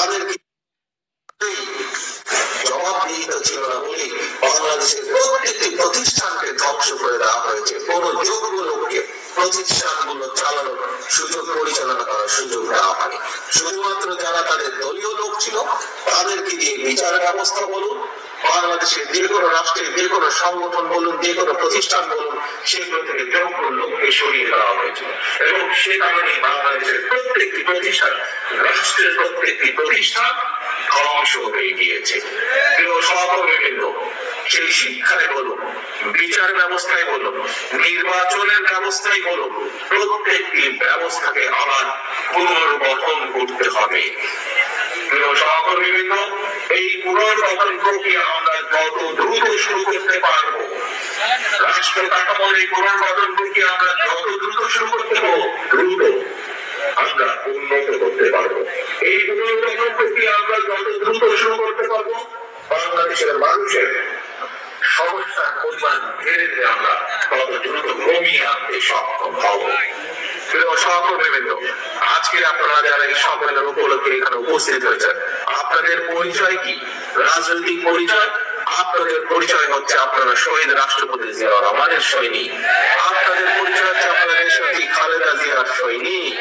তাদেরকে জবাবদিহিত ছিল না বলে বাংলাদেশের প্রত্যেকটি প্রতিষ্ঠানকে ধ্বংস করে দেওয়া হয়েছে। কোন যোগ্য লোককে প্রতিষ্ঠানগুলো চালানোর সুযোগ, পরিচালনা করার সুযোগ দেওয়া হয়নি। শুধুমাত্র যারা তাদের দলীয় লোক ছিল তাদেরকে দিয়ে বিচার ব্যবস্থা বলুন, বাংলাদেশের যে কোনো রাষ্ট্রের যে কোনো সংগঠন বলুন, যে কোনো প্রতিষ্ঠান বলুন, সেগুলো থেকে যোগ্য লোককে সরিয়ে দেওয়া হয়েছিল। এবং সে কারণে বাংলাদেশের প্রত্যেকটি প্রতিষ্ঠান, রাষ্ট্রের প্রত্যেকটি প্রতিষ্ঠান ধ্বংস হয়ে গিয়েছে। সহকর্মীবৃন্দ, সেই শিক্ষায় বলুন, বিচার ব্যবস্থায় বলুন, নির্বাচনের ব্যবস্থায় বলুন, প্রত্যেকটি ব্যবস্থাকে আবার পুনর্গঠন করতে হবে। প্রিয় সহকর্মীবৃন্দ, এই পুনর্গঠন প্রক্রিয়া আমরা যত দ্রুত শুরু করতে পারবো, রাষ্ট্র কাঠামোর এই পুনর্গঠন প্রক্রিয়া আমরা যত দ্রুত শুরু করতে পারবো, দ্রুত আমরা উন্নত করতে পারবো। এই পুনর্গঠন প্রক্রিয়া আমরা যত দ্রুত শুরু করতে পারবো, বাংলাদেশের মানুষের সমস্যার পরিমাণ ধীরে ধীরে আমরা তত দ্রুত কমিয়ে আনতে সক্ষম হব। সহকর্মীবৃন্দ, আজকে আপনারা যারা এই সম্মেলন উপলক্ষে এখানে উপস্থিত হয়েছেন, আপনাদের পরিচয় কি? রাজনৈতিক পরিচয়? আপনাদের পরিচয় হচ্ছে আপনারা শহীদ রাষ্ট্রপতি জিয়াউর রহমানের সৈনিক। আপনাদের পরিচয় হচ্ছে আপনারা দেশনেত্রী খালেদা জিয়ার সৈনিক।